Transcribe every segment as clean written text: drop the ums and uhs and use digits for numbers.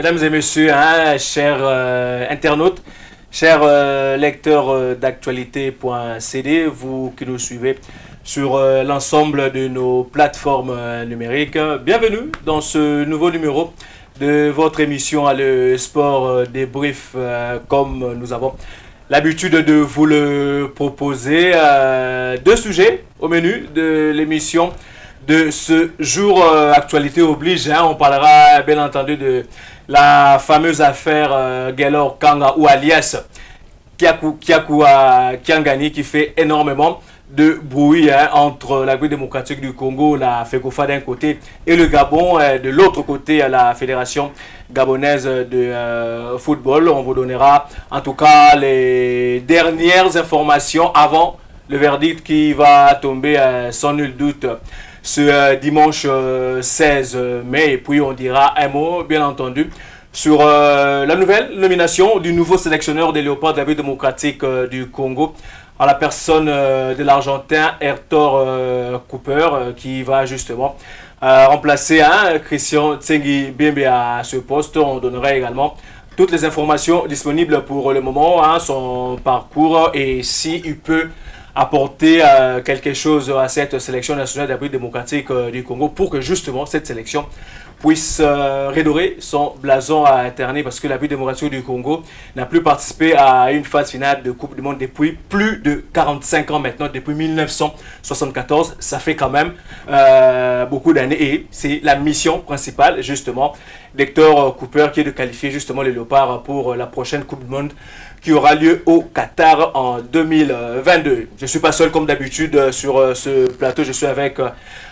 mesdames et messieurs, chers internautes, chers lecteurs d'actualité.cd, vous qui nous suivez sur l'ensemble de nos plateformes numériques, bienvenue dans ce nouveau numéro de votre émission Le Sport Débrief, comme nous avons l'habitude de vous le proposer. Deux sujets au menu de l'émission de ce jour. Actualité oblige, on parlera bien entendu de la fameuse affaire Gaylor Kanga ou alias Kyaku Kiangani, qui fait énormément de bruit entre la République démocratique du Congo, la FECOFA d'un côté, et le Gabon de l'autre côté, la Fédération gabonaise de football. On vous donnera en tout cas les dernières informations avant le verdict qui va tomber sans nul doute ce dimanche 16 mai. Et puis on dira un mot, bien entendu, sur la nouvelle nomination du nouveau sélectionneur des Léopards de la République démocratique du Congo, à la personne de l'Argentin Hector Cooper, qui va justement remplacer Christian Tsengi Bembe à ce poste. On donnera également toutes les informations disponibles pour le moment, son parcours et s'il peut apporter quelque chose à cette sélection nationale de la République démocratique du Congo pour que justement cette sélection puisse redorer son blason à interner, parce que la République démocratique du Congo n'a plus participé à une phase finale de Coupe du Monde depuis plus de 45 ans maintenant, depuis 1974. Ça fait quand même beaucoup d'années et c'est la mission principale justement d'Hector Cooper, qui est de qualifier justement les Léopards pour la prochaine Coupe du Monde qui aura lieu au Qatar en 2022. Je ne suis pas seul comme d'habitude sur ce plateau, je suis avec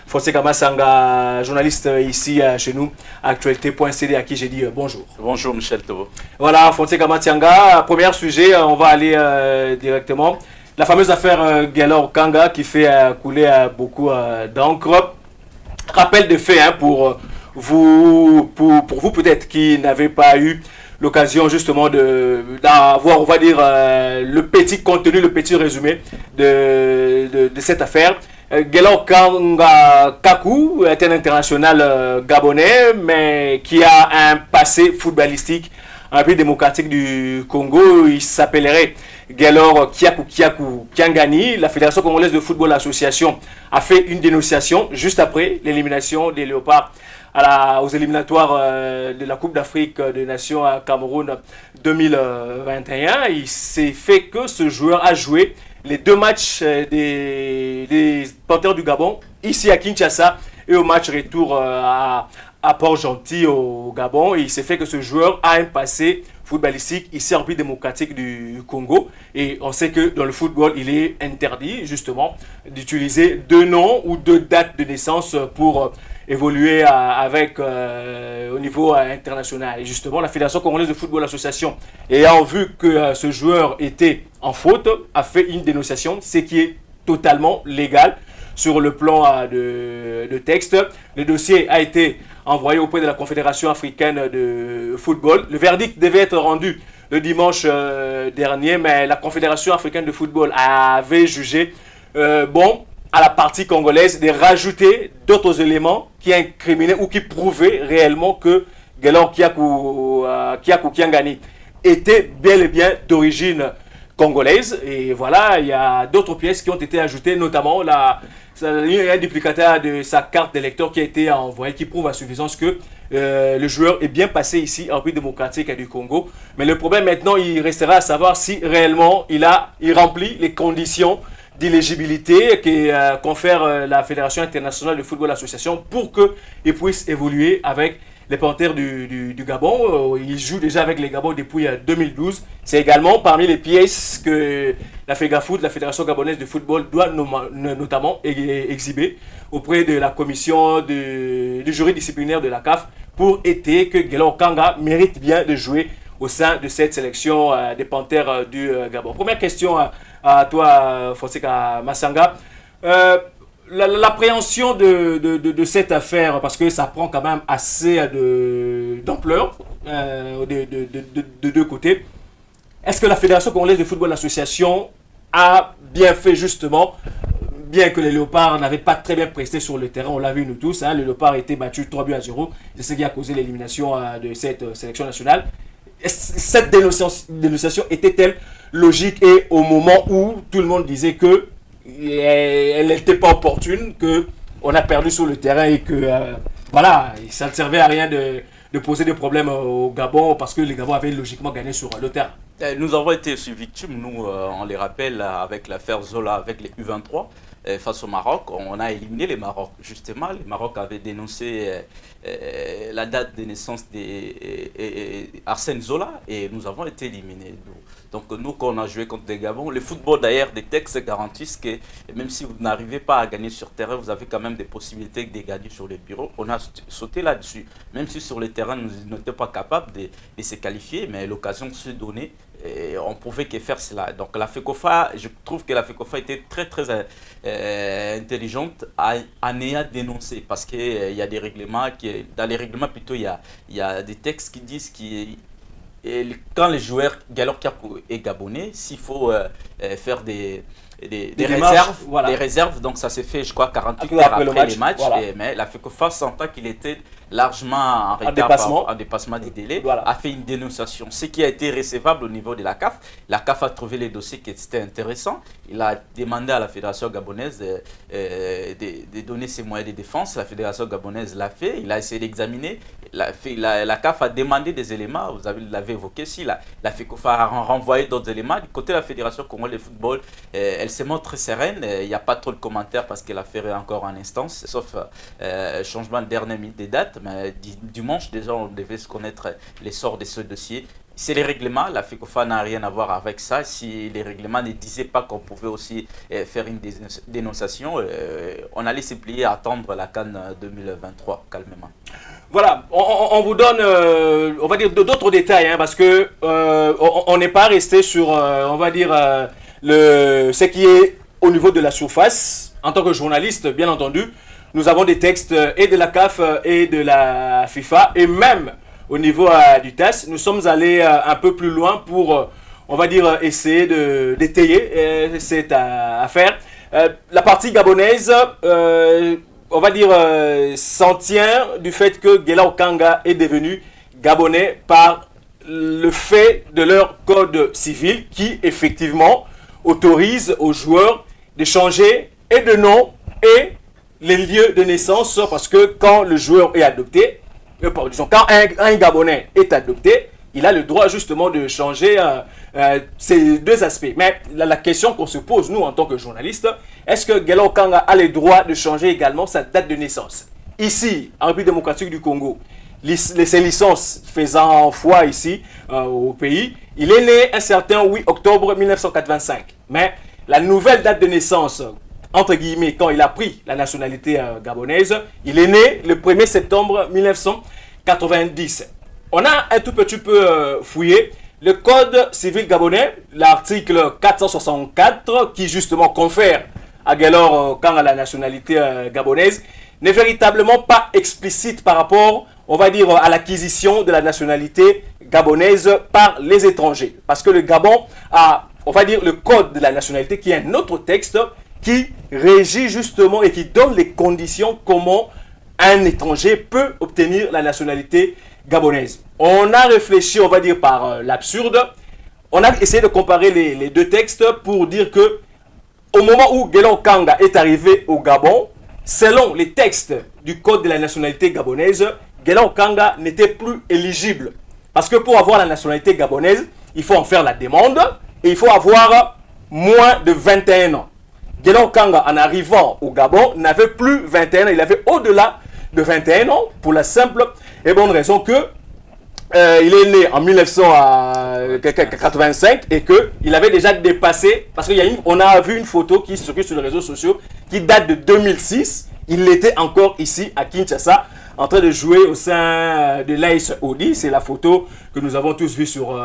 Fonseca Massanga, journaliste ici chez nous, actualité.cd, à qui j'ai dit bonjour. Bonjour Michel Tobo. Voilà, Fonseca Massanga, premier sujet, on va aller directement. La fameuse affaire Gaylor Kanga qui fait couler beaucoup d'encre. Rappel de fait pour vous peut-être qui n'avez pas eu l'occasion justement d'avoir, on va dire, le petit contenu, le petit résumé de cette affaire. Gaylor Kanga Kaku est un international gabonais, mais qui a un passé footballistique en République démocratique du Congo. Il s'appellerait Gaylor Kyaku Kiangani. La Fédération congolaise de football association a fait une dénonciation juste après l'élimination des Léopards aux éliminatoires de la Coupe d'Afrique des Nations à Cameroun 2021. Il s'est fait que ce joueur a joué les deux matchs des Panthères du Gabon, ici à Kinshasa, et au match retour à Port-Gentil au Gabon. Et il s'est fait que ce joueur a un passé footballistique ici en République démocratique du Congo. Et on sait que dans le football, il est interdit justement d'utiliser deux noms ou deux dates de naissance pour évoluer au niveau international. Et justement, la Fédération congolaise de football association, ayant vu que ce joueur était en faute, a fait une dénonciation, ce qui est totalement légal sur le plan de texte. Le dossier a été envoyé auprès de la Confédération africaine de football. Le verdict devait être rendu le dimanche dernier, mais la Confédération africaine de football avait jugé à la partie congolaise de rajouter d'autres éléments qui incriminaient ou qui prouvaient réellement que Gaylor Kyaku Kiangani était bel et bien d'origine congolaise. Et voilà, il y a d'autres pièces qui ont été ajoutées, notamment il y a un duplicateur de sa carte d'électeur qui a été envoyé, qui prouve à suffisance que le joueur est bien passé ici en République démocratique du Congo. Mais le problème maintenant, il restera à savoir si réellement il remplit les conditions d'éligibilité que confère la Fédération internationale de football association pour qu'il puisse évoluer avec les Panthères du Gabon. Il joue déjà avec les Gabons depuis 2012. C'est également parmi les pièces que la FEGAFoot, la Fédération gabonaise de football, doit notamment exhiber auprès de la commission du jury disciplinaire de la CAF pour étayer que Gaylor Kanga mérite bien de jouer au sein de cette sélection des Panthères du Gabon. Première question à toi, Fonseca Massanga. L'appréhension de cette affaire, parce que ça prend quand même assez d'ampleur de deux côtés. Est-ce que la Fédération congolaise de football association a bien fait justement bien que les Léopards n'avaient pas très bien presté sur le terrain, on l'a vu nous tous, hein, le Léopard a été battu 3-0, c'est ce qui a causé l'élimination de cette sélection nationale. Cette dénonciation était-elle logique et au moment où tout le monde disait que elle n'était pas opportune, qu'on a perdu sur le terrain et que voilà, ça ne servait à rien de poser des problèmes au Gabon parce que les Gabon avaient logiquement gagné sur le terrain. Nous avons été aussi victimes, nous, on les rappelle, avec l'affaire Zola, avec les U23, face au Maroc. On a éliminé les Maroc, justement. Les Maroc avaient dénoncé la date de naissance d'Arsène Zola et nous avons été éliminés. Donc nous, quand on a joué contre les Gabon, le football d'ailleurs, des textes garantissent que même si vous n'arrivez pas à gagner sur terrain, vous avez quand même des possibilités de gagner sur les bureaux. On a sauté là-dessus. Même si sur le terrain, nous n'étions pas capables de se qualifier, mais l'occasion se donnait. Et on pouvait que faire cela. Donc la FECOFA, je trouve que la FECOFA était très intelligente à ne dénoncer parce qu'il y a des règlements, dans les règlements plutôt il y a des textes qui disent quand les joueurs et gabonais, s'il faut faire des réserves, voilà. Des réserves, donc ça s'est fait je crois 48 heures après les matchs, voilà. Mais la FECOFA sentant qu'il était largement en retard, en dépassement des délais, voilà. A fait une dénonciation, ce qui a été recevable au niveau de la CAF. La CAF a trouvé les dossiers qui étaient intéressants, il a demandé à la fédération gabonaise de donner ses moyens de défense, la fédération gabonaise l'a fait, il a essayé d'examiner, la CAF a demandé des éléments, vous l'avez évoqué, si la FECOFA a renvoyé d'autres éléments, du côté de la fédération congolaise de football, elle se montre très sereine, il n'y a pas trop de commentaires parce qu'elle a fait encore en instance, sauf changement de dernière minute des dates, mais dimanche déjà on devait se connaître les sorts de ce dossier. C'est les règlements, la FECOFA n'a rien à voir avec ça. Si les règlements ne disaient pas qu'on pouvait aussi faire une dénonciation, on allait se plier à attendre la CAN 2023 calmement. Voilà, on vous donne, on va dire, d'autres détails, hein, parce que on n'est pas resté sur, on va dire, ce qui est au niveau de la surface. En tant que journaliste, bien entendu, nous avons des textes et de la CAF et de la FIFA, et même au niveau du TAS, nous sommes allés un peu plus loin pour, on va dire, essayer d'étayer cette affaire. La partie gabonaise, on va dire, s'en tient du fait que Guelao Okanga est devenu gabonais par le fait de leur code civil qui, effectivement, autorise aux joueurs de changer et de nom et les lieux de naissance, parce que quand le joueur est adopté, disons, quand un Gabonais est adopté, il a le droit justement de changer ces deux aspects. Mais la question qu'on se pose, nous, en tant que journalistes, est-ce que Guelao Okanga a le droit de changer également sa date de naissance? Ici, en République démocratique du Congo, ces licences faisant foi ici au pays, il est né un certain 8 octobre 1985. Mais la nouvelle date de naissance, entre guillemets, quand il a pris la nationalité gabonaise, il est né le 1er septembre 1990. On a un tout petit peu fouillé le code civil gabonais, l'article 464, qui justement confère à Guelao Okanga la nationalité gabonaise, n'est véritablement pas explicite par rapport, on va dire, à l'acquisition de la nationalité gabonaise par les étrangers. Parce que le Gabon a, on va dire, le code de la nationalité, qui est un autre texte qui régit justement et qui donne les conditions comment un étranger peut obtenir la nationalité gabonaise. On a réfléchi, on va dire, par l'absurde. On a essayé de comparer les deux textes pour dire que au moment où Guelao Okanga est arrivé au Gabon, selon les textes du code de la nationalité gabonaise, Guelao Okanga n'était plus éligible. Parce que pour avoir la nationalité gabonaise, il faut en faire la demande et il faut avoir moins de 21 ans. Guelao Okanga, en arrivant au Gabon, n'avait plus 21 ans, il avait au-delà de 21 ans, pour la simple et bonne raison que il est né en 1985 et qu'il avait déjà dépassé, parce qu'on a vu une photo qui circule sur les réseaux sociaux qui date de 2006. Il était encore ici à Kinshasa en train de jouer au sein de l'AS Audi. C'est la photo que nous avons tous vue sur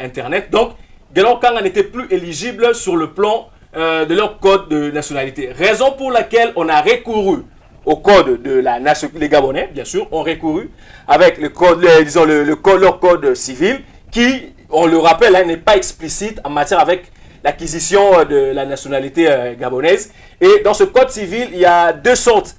Internet. Donc, Guelao Okanga n'était plus éligible sur le plan de leur code de nationalité. Raison pour laquelle on a recouru au code de la nationalité, les Gabonais, bien sûr, ont recouru avec le code, disons leur code civil, qui, on le rappelle, n'est pas explicite en matière avec l'acquisition de la nationalité gabonaise. Et dans ce code civil, il y a deux sortes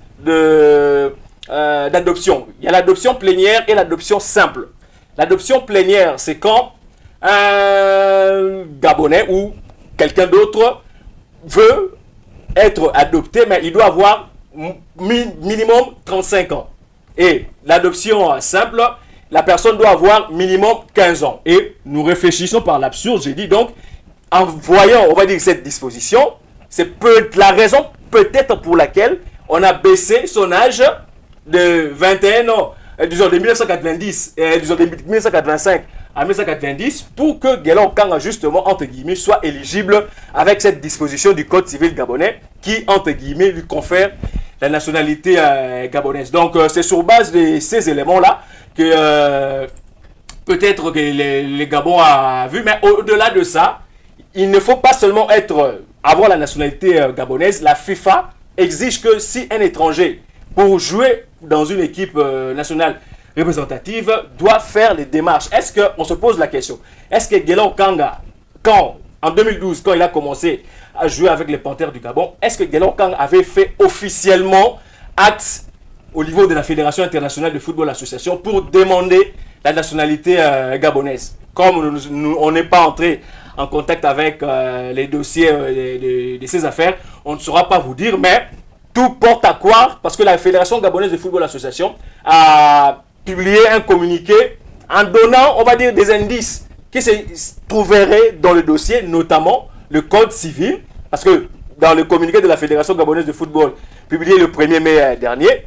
d'adoption. Il y a l'adoption plénière et l'adoption simple. L'adoption plénière, c'est quand un Gabonais ou quelqu'un d'autre veut être adopté, mais il doit avoir minimum 35 ans. Et l'adoption simple, la personne doit avoir minimum 15 ans. Et nous réfléchissons par l'absurde, j'ai dit donc, en voyant, on va dire, cette disposition, c'est la raison peut-être pour laquelle on a baissé son âge de 21 ans, disons de 1990, disons de 1985 à 1990, pour que Guelor Kanga, justement, entre guillemets, soit éligible avec cette disposition du Code civil gabonais qui, entre guillemets, lui confère la nationalité gabonaise. Donc, c'est sur base de ces éléments-là que peut-être que les Gabon a vu, mais au-delà de ça, il ne faut pas seulement avoir la nationalité gabonaise. La FIFA exige que si un étranger, pour jouer dans une équipe nationale représentative, doit faire les démarches. Est-ce qu'on se pose la question, est-ce que Guelor Kanga, en 2012, quand il a commencé à jouer avec les Panthères du Gabon, est-ce que Guelor Kanga avait fait officiellement acte au niveau de la Fédération internationale de football association pour demander la nationalité gabonaise? Comme on n'est pas entré en contact avec les dossiers de ces affaires, on ne saura pas vous dire, mais tout porte à croire, parce que la Fédération gabonaise de football association a publié un communiqué en donnant, on va dire, des indices qui se trouveraient dans le dossier, notamment le code civil, parce que dans le communiqué de la Fédération gabonaise de football, publié le 1er mai dernier,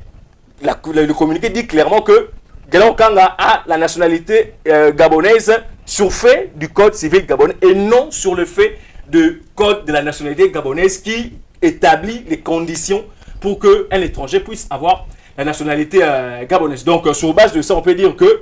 le communiqué dit clairement que Guelor Kanga a la nationalité gabonaise sur fait du code civil gabonais et non sur le fait du code de la nationalité gabonaise qui établit les conditions pour qu'un étranger puisse avoir la nationalité gabonaise. Donc, sur base de ça, on peut dire que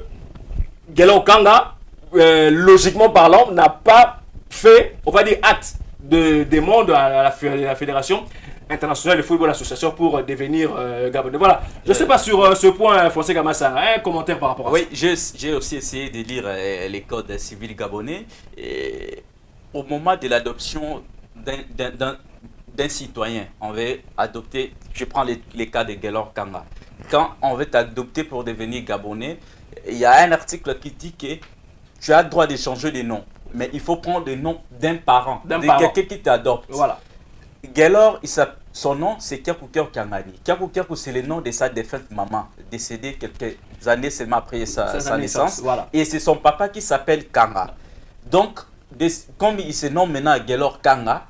Guelor Kanga, logiquement parlant, n'a pas fait, on va dire, acte de demande à la Fédération internationale de football association pour devenir gabonais. Voilà. Je ne sais pas sur ce point, Fonseca Massa, un commentaire par rapport à ça. Oui, j'ai aussi essayé de lire les codes civils gabonais. Et au moment de l'adoption d'un citoyen, on veut adopter, je prends les cas de Guelor Kanga. Quand on veut t'adopter pour devenir gabonais, il y a un article qui dit que tu as le droit de changer de nom, mais il faut prendre le nom d'un parent, de quelqu'un qui t'adopte. Voilà. Guelor, son nom c'est Kyakuker Kangani. Kyakuker, c'est le nom de sa défunte maman, décédée quelques années seulement après sa naissance. Voilà. Et c'est son papa qui s'appelle Kanga. Donc, comme il se nomme maintenant Guelor Kanga,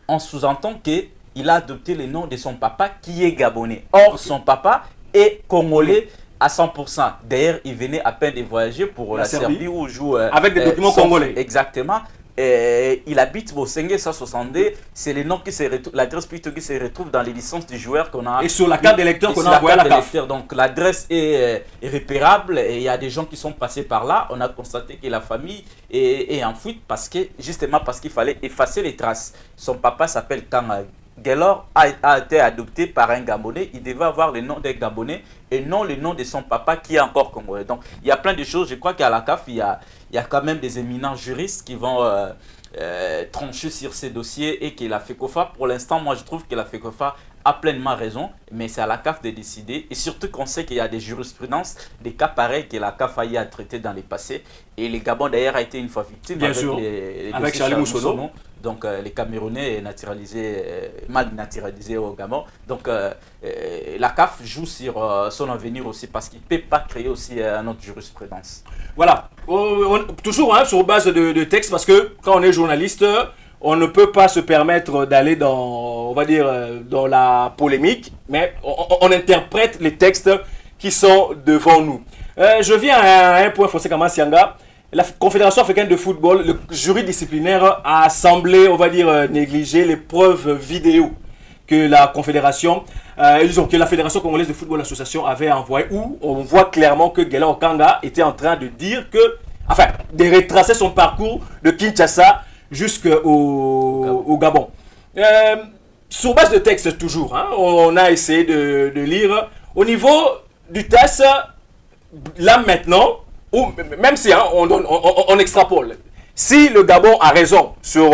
on sous-entend qu'il a adopté le nom de son papa qui est gabonais. Or, son papa est congolais à 100%. D'ailleurs, il venait à peine de voyager pour la Serbie où il joue... avec des documents congolais. Exactement. Il habite au 562, c'est le nom qui se retrouve, l'adresse plutôt qui se retrouve dans les licences du joueur qu'on a. Et sur la carte d'électeur qu'on a envoyé à la CAF. Donc l'adresse est repérable et il y a des gens qui sont passés par là. On a constaté que la famille est en fuite justement parce qu'il fallait effacer les traces. Son papa s'appelle Kanga. Guelor a été adopté par un Gabonais, il devait avoir le nom d'un Gabonais et non le nom de son papa qui est encore congolais. Donc il y a plein de choses, je crois qu'à la CAF, il y a quand même des éminents juristes qui vont trancher sur ces dossiers et que la FECOFA, pour l'instant, moi je trouve que la FECOFA a pleinement raison, mais c'est à la CAF de décider. Et surtout qu'on sait qu'il y a des jurisprudences, des cas pareils que la CAF a eu à traiter dans les passés. Et le Gabon d'ailleurs a été une fois victime avec Charlie Moussono. Donc les Camerounais mal naturalisés au Gabon. Donc la CAF joue sur son avenir aussi parce qu'il ne peut pas créer aussi une autre jurisprudence. Voilà. Toujours sur base de texte, parce que quand on est journaliste, on ne peut pas se permettre d'aller dans, on va dire, dans la polémique, mais on interprète les textes qui sont devant nous. Je viens à un point, Fonseca Masianga. La Confédération africaine de football, le jury disciplinaire a semblé, on va dire, négliger les preuves vidéo que la Confédération, que la Fédération congolaise de football association avait envoyées, où on voit clairement que Guelor Kanga était en train de dire que, enfin, de retracer son parcours de Kinshasa jusqu'au Gabon. Sur base de texte toujours, hein, on a essayé de lire. Au niveau du TAS, là maintenant, même si on extrapole, si le Gabon a raison sur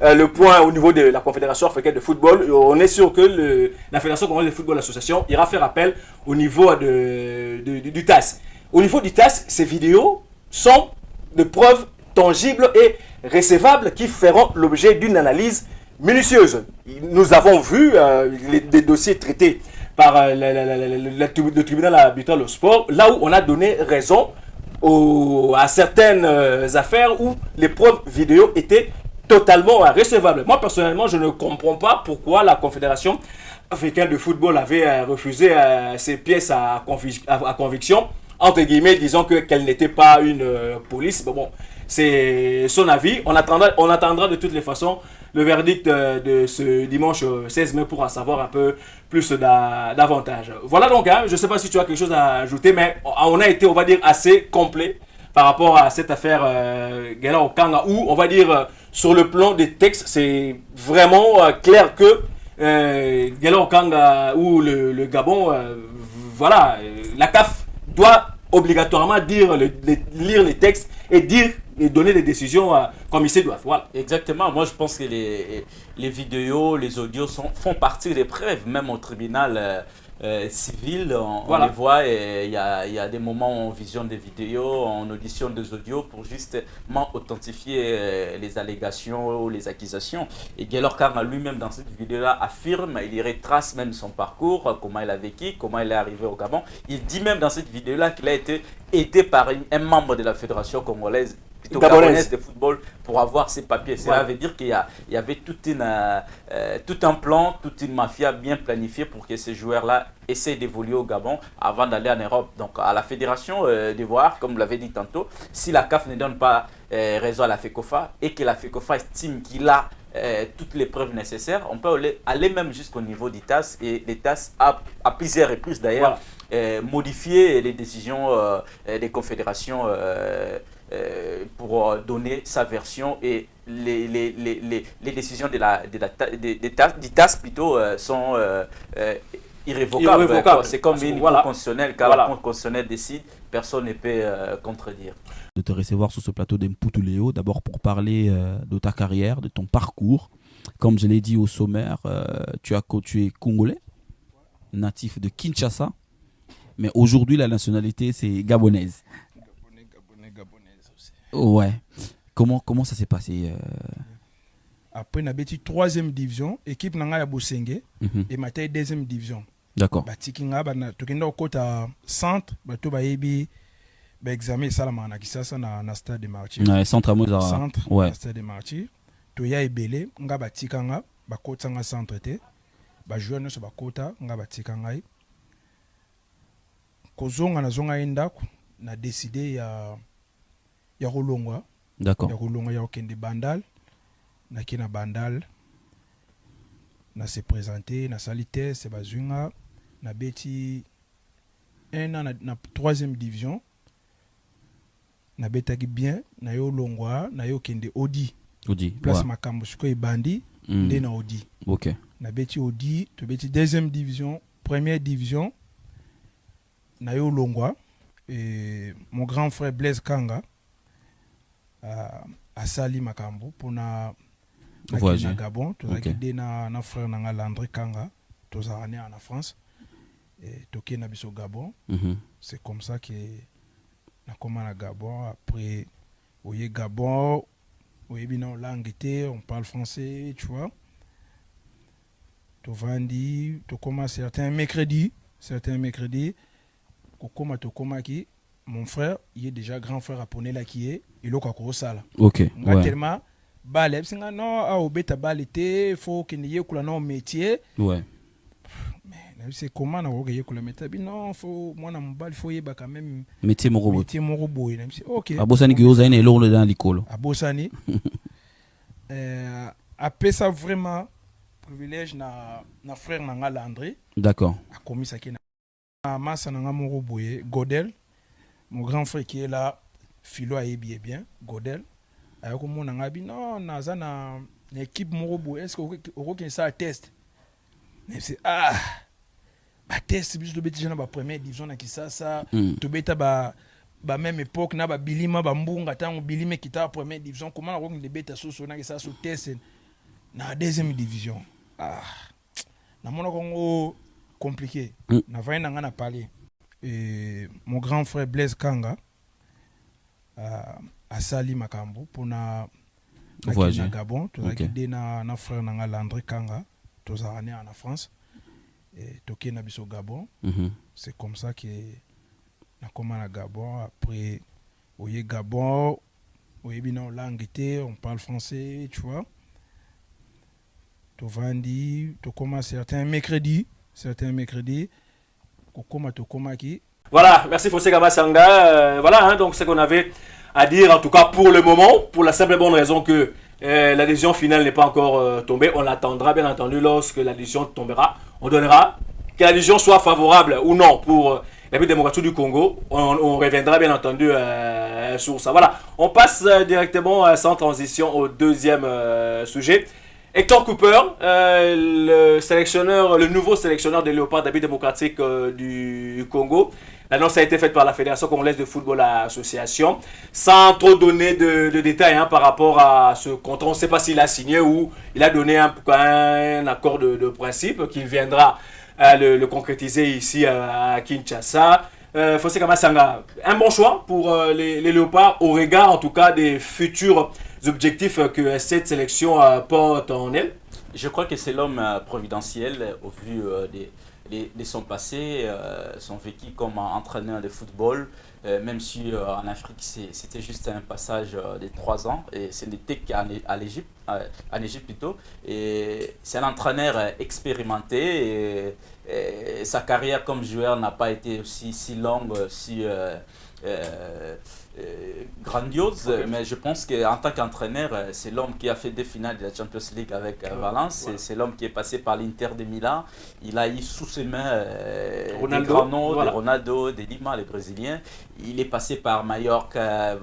le point au niveau de la Confédération africaine de football. On est sûr que la Fédération congolaise de football association ira faire appel au niveau du TAS. Au niveau du TAS, ces vidéos sont de preuves tangibles et recevables qui feront l'objet d'une analyse minutieuse. Nous avons vu des dossiers traités par le tribunal arbitral au sport, là où on a donné raison à certaines affaires où les preuves vidéo étaient totalement recevables. Moi, personnellement, je ne comprends pas pourquoi la Confédération africaine de football avait refusé ces pièces à conviction, entre guillemets, disant qu'elle n'était pas une police. Bon, c'est son avis. On attendra de toutes les façons le verdict de ce dimanche 16 mai pour en savoir un peu plus davantage. Voilà donc, je ne sais pas si tu as quelque chose à ajouter, mais on a été, on va dire, assez complet par rapport à cette affaire Gela Okanga, où, on va dire, sur le plan des textes, c'est vraiment clair que Gela Okanga ou le Gabon, voilà, la CAF doit obligatoirement lire les textes et donner des décisions comme ils se doivent. Voilà. Exactement. Moi, je pense que les vidéos, les audios font partie des preuves, même au tribunal civil. On les voit et il y a des moments où on visionne des vidéos, on auditionne des audios pour justement authentifier les allégations ou les accusations. Et Gela Okanga lui-même, dans cette vidéo-là, affirme, il y retrace même son parcours, comment il a vécu, comment il est arrivé au Gabon. Il dit même dans cette vidéo-là qu'il a été aidé par un membre de la Fédération congolaise gabonaise de football pour avoir ces papiers. Cela veut dire qu'il y avait tout un plan, toute une mafia bien planifiée pour que ces joueurs-là essaient d'évoluer au Gabon avant d'aller en Europe. Donc à la fédération de voir, comme vous l'avez dit tantôt, si la CAF ne donne pas raison à la FECOFA et que la FECOFA estime qu'il a toutes les preuves nécessaires, on peut aller même jusqu'au niveau du TAS, et les TAS à plusieurs reprises d'ailleurs modifier les décisions des confédérations pour donner sa version, et les décisions du TAS plutôt sont irrévocables. C'est comme une cour constitutionnelle, car la cour constitutionnelle décide, personne ne peut contredire. De te recevoir sur ce plateau d'Mputu Léo, d'abord pour parler de ta carrière, de ton parcours. Comme je l'ai dit au sommaire, tu es congolais, natif de Kinshasa, mais aujourd'hui la nationalité c'est gabonaise. Gabonaise aussi. Ouais. Comment ça s'est passé Après, on a bâti 3e division, équipe nanga ya Bosenge, et maintenant 2e division. D'accord. Batikinga, tokenda au côté centre, bato bayebi, examen salama na kisasa na stade de Martyr. Ouais, centre Amoza. Centre, ouais. Na stade de Martyr. Toya ebele, nga batikanga, bakota nga centre te, joueur nyonso bakota, nga batikanga. Kozonga na zonga endako, na décidé ya kolongwa. D'accord. Ya kolongwa ya okende Bandal. Na Bandal, na se présenter, na salite, se bazunga, na beti 1 an na 3e division, na betaki bien, na yo longwa, na yo kende Odi. Place makambo suko ebandi, nde na Odi. Ok. Na beti Odi, to beti 2e division, 1e division, na yo longwa, et mon grand frère Blaise Kanga a sali makambo pour na Gabon, tu na frère nanga Landry Kanga, tu as en France, et tu na biso Gabon. C'est comme ça que na comment à Gabon. Après, oye Gabon, oye bien langue on parle français, tu vois. Tu vendis, tu commences certains mercredis, qui mon frère, il est déjà grand frère japonais là qui est, il est au sala. Ok. Tellement balé singa non a obeta balité faut que n'y ait que non métier. Ouais. Mais c'est comment na roger que le métier non faut moi na mbal faut y ba quand même métier morobo. OK. Abosani ki oza ine lolo dans likolo. Abosani. Après ça vraiment privilège na frère nanga Landry. D'accord. A commis ça qui na massa nanga moroboye Godel. Mon grand frère qui est là, Philo a bien, Godel. Alors comme on a dit non, naza na équipe morobo, est-ce que ça test? Mais c'est test bis de bêtises na ba première division na Kisasa, to beta ba même époque na ba bilima ba mbunga tango bilime kita première division, comment on de beta so na ça so test na deuxième division. Na mon Congo compliqué. Na vain na ngana parler. Et mon grand frère Blaise Kanga a sali makambo pour na Gabon, tout ça na frère na Landry Kanga, tout ça en France. Et toké na biso Gabon. C'est comme ça que na comment na Gabon après oye Gabon, oye bina langue on parle français, tu vois. Tu vendis, tu commences certains mercredis, Voilà, merci Fossé Gamasanga. Voilà, donc ce qu'on avait à dire, en tout cas pour le moment, pour la simple et bonne raison que la décision finale n'est pas encore tombée. On l'attendra bien entendu lorsque la décision tombera. On donnera, que la décision soit favorable ou non pour la République démocratique du Congo. On reviendra bien entendu sur ça. Voilà, on passe directement sans transition au deuxième sujet. Hector Cooper, le nouveau sélectionneur des Léopards d'Habit démocratique du Congo. L'annonce a été faite par la Fédération congolaise de football association. Sans trop donner de détails par rapport à ce contrat, on ne sait pas s'il a signé ou il a donné un accord de principe qu'il viendra le concrétiser ici à Kinshasa. Fossé Kamasanga, un bon choix pour les Léopards au regard en tout cas des futurs objectifs que cette sélection porte en elle. Je crois que c'est l'homme providentiel au vu de son passé, son vécu comme entraîneur de football, même si en Afrique c'était juste un passage de 3 ans et ce n'était qu'en Égypte, en Égypte plutôt. Et c'est un entraîneur expérimenté et sa carrière comme joueur n'a pas été aussi si longue, si grandiose, mais je pense qu'en tant qu'entraîneur, c'est l'homme qui a fait des finales de la Champions League avec Valence, c'est l'homme qui est passé par l'Inter de Milan. Il a eu sous ses mains des grands noms, de Ronaldo, de Lima, les Brésiliens. Il est passé par Mallorca,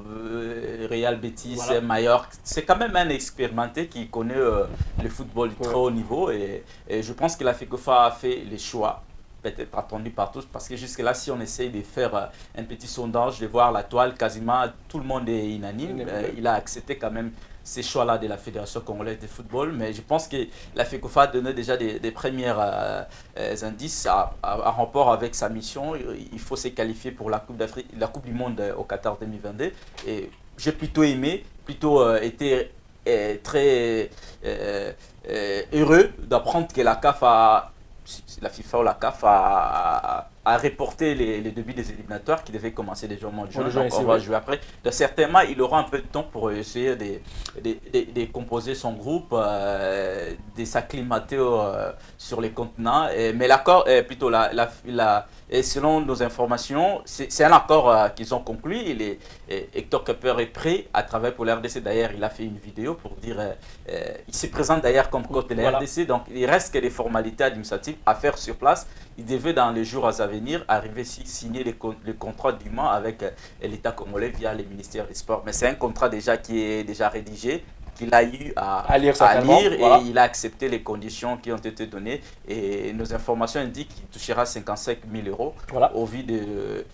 Real Betis, Mallorca. C'est quand même un expérimenté qui connaît le football du très haut niveau et je pense que la FECOFA a fait les choix peut-être attendu par tous, parce que jusque là, si on essaye de faire un petit sondage, de voir la toile, quasiment tout le monde est unanime. Il a accepté quand même ces choix-là de la Fédération congolaise de football, mais je pense que la FECOFA a donné déjà des premiers indices en rapport avec sa mission. Il faut se qualifier pour la Coupe d'Afrique, la Coupe du Monde au Qatar 2022, et j'ai plutôt aimé, été très heureux d'apprendre que la CAF la FIFA ou la CAF a reporté les débuts des éliminatoires qui devaient commencer déjà au mois de juin. Donc on va jouer après. Certainement, il aura un peu de temps pour essayer de composer son groupe, de s'acclimater sur les continents. Mais l'accord, plutôt et selon nos informations, c'est un accord qu'ils ont conclu. Hector Cooper est prêt à travailler pour la RDC. D'ailleurs, il a fait une vidéo pour dire, il se présente d'ailleurs comme coach de la RDC. Donc, il reste que des formalités administratives à faire sur place. Il devait dans les jours à venir arriver à signer le contrat dûment avec l'État congolais via le ministère des Sports. Mais c'est un contrat déjà qui est déjà rédigé, qu'il a eu à lire et il a accepté les conditions qui ont été données. Et nos informations indiquent qu'il touchera 55 000 euros au vu de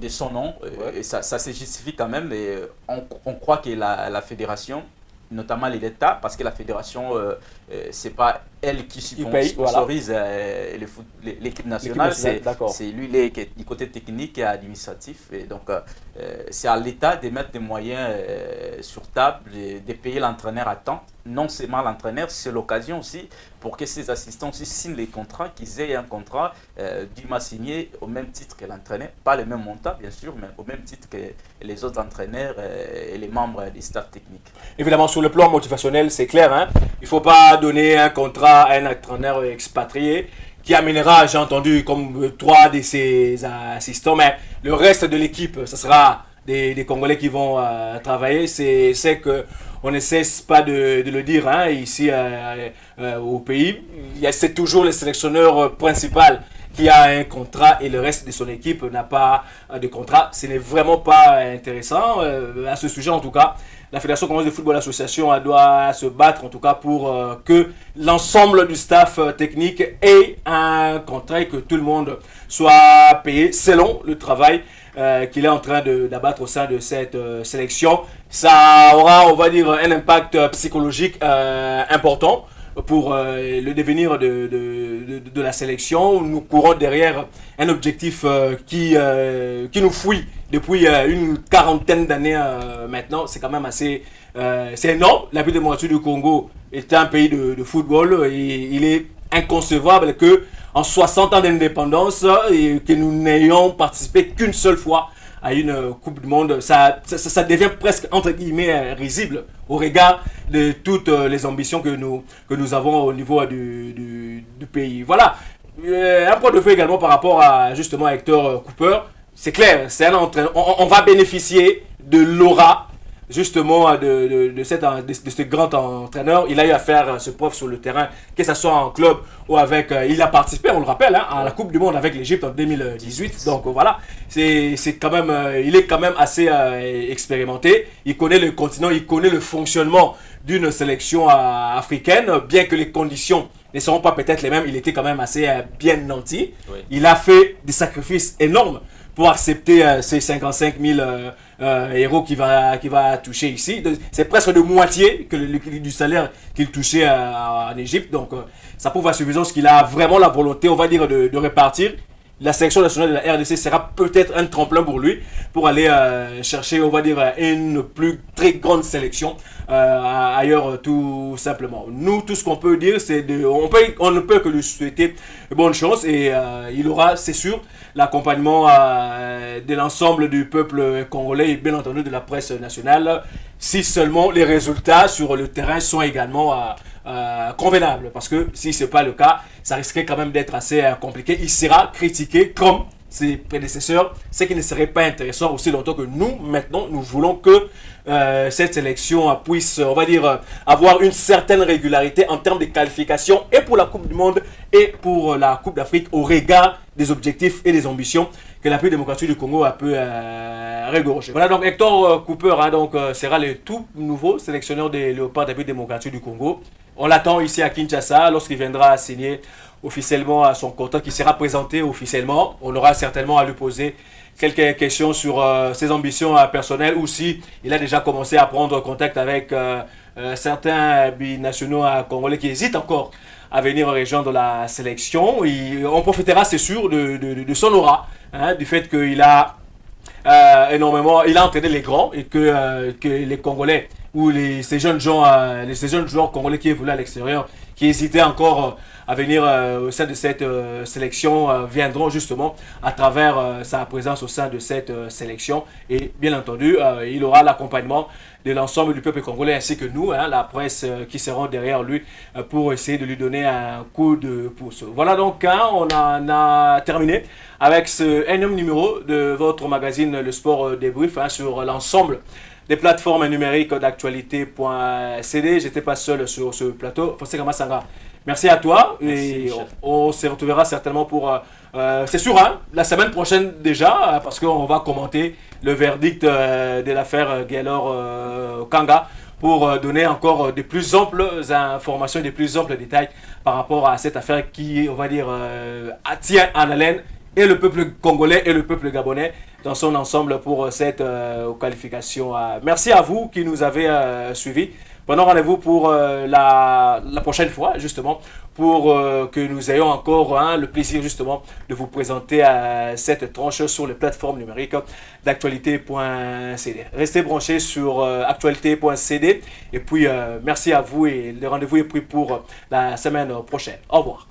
son nom. Et ça se justifie quand même. Et on croit que la fédération, notamment l'État, parce que la fédération, c'est pas elle qui sponsorise l'équipe nationale, c'est lui du côté technique et administratif. Et donc, c'est à l'État de mettre des moyens sur table, de payer l'entraîneur à temps. Non seulement l'entraîneur, c'est l'occasion aussi pour que ses assistants aussi signent les contrats, qu'ils aient un contrat dûment signé au même titre que l'entraîneur. Pas le même montant, bien sûr, mais au même titre que les autres entraîneurs et les membres du staff technique. Évidemment, sur le plan motivationnel, c'est clair. Il ne faut pas donner un contrat à un entraîneur expatrié qui amènera, j'ai entendu, comme 3 de ses assistants, mais le reste de l'équipe, ce sera des Congolais qui vont travailler. C'est qu'on ne cesse pas de le dire ici au pays. C'est toujours le sélectionneur principal qui a un contrat et le reste de son équipe n'a pas de contrat. Ce n'est vraiment pas intéressant. À ce sujet, en tout cas, la Fédération congolaise de football association doit se battre en tout cas pour que l'ensemble du staff technique ait un contrat et que tout le monde soit payé selon le travail qu'il est en train d'abattre au sein de cette sélection. Ça aura, on va dire, un impact psychologique important pour le devenir de la sélection. Nous courons derrière un objectif qui nous fouille depuis une quarantaine d'années maintenant. C'est quand même assez c'est énorme. La République démocratique du Congo est un pays de football et il est inconcevable que en 60 ans d'indépendance que nous n'ayons participé qu'une seule fois à une Coupe du Monde. Ça devient presque entre guillemets risible au regard de toutes les ambitions que nous avons au niveau du pays. Voilà. Un point de vue également par rapport à justement à Hector Cooper. C'est clair, c'est un entraîneur. On va bénéficier de l'aura justement de ce grand entraîneur. Il a eu à faire ses preuves sur le terrain, que ce soit en club ou avec... il a participé, on le rappelle, à la Coupe du Monde avec l'Égypte en 2018. Donc voilà, c'est quand même, il est quand même assez expérimenté. Il connaît le continent, il connaît le fonctionnement d'une sélection africaine, bien que les conditions ne seront pas peut-être les mêmes. Il était quand même assez bien nanti. Oui. Il a fait des sacrifices énormes pour accepter ces 55 000 euros qu'il va toucher ici. C'est presque de moitié du salaire qu'il touchait en Égypte. Donc, ça prouve à suffisance qu'il a vraiment la volonté, on va dire, de repartir. La sélection nationale de la RDC sera peut-être un tremplin pour lui, pour aller chercher, on va dire, une plus très grande sélection ailleurs, tout simplement. Nous, tout ce qu'on peut dire, c'est on ne peut que lui souhaiter bonne chance et il aura, c'est sûr, l'accompagnement de l'ensemble du peuple congolais et bien entendu de la presse nationale, si seulement les résultats sur le terrain sont également convenables. Parce que si ce n'est pas le cas, ça risquerait quand même d'être assez compliqué. Il sera critiqué comme ses prédécesseurs, ce qui ne serait pas intéressant aussi longtemps que nous, maintenant, nous voulons que cette sélection puisse, on va dire, avoir une certaine régularité en termes de qualification et pour la Coupe du Monde et pour la Coupe d'Afrique au regard des objectifs et des ambitions que la République démocratique du Congo a pu régorger. Voilà donc Hector Cooper sera le tout nouveau sélectionneur des Léopards de la République démocratique du Congo. On l'attend ici à Kinshasa lorsqu'il viendra signer officiellement à son contrat qui sera présenté officiellement. On aura certainement à lui poser quelques questions sur ses ambitions personnelles ou si il a déjà commencé à prendre contact avec certains binationaux congolais qui hésitent encore à venir rejoindre la sélection. On profitera, c'est sûr, de son aura, du fait qu'il a énormément, il a entraîné les grands et que les Congolais ou ces jeunes joueurs congolais qui évoluent à l'extérieur, qui hésitaient encore à venir au sein de cette sélection, viendront justement à travers sa présence au sein de cette sélection. Et bien entendu, il aura l'accompagnement de l'ensemble du peuple congolais ainsi que nous, la presse qui seront derrière lui pour essayer de lui donner un coup de pouce. Voilà donc, on en a terminé avec ce énième numéro de votre magazine Le Sport Débrief sur l'ensemble des plateformes numériques d'actualité.cd. J'étais pas seul sur ce plateau. Fossé Kamasanga, merci à toi. Merci, et on se retrouvera certainement pour, c'est sûr, la semaine prochaine déjà, parce qu'on va commenter le verdict de l'affaire Gaylor Kanga pour donner encore de plus amples informations, de plus amples détails par rapport à cette affaire qui, on va dire, tient en haleine et le peuple congolais et le peuple gabonais dans son ensemble pour cette qualification. Merci à vous qui nous avez suivis. Prenons rendez-vous pour la prochaine fois, justement, pour que nous ayons encore le plaisir, justement, de vous présenter cette tranche sur les plateformes numériques d'actualité.cd. Restez branchés sur actualité.cd. Et puis, merci à vous et le rendez-vous est pris pour la semaine prochaine. Au revoir.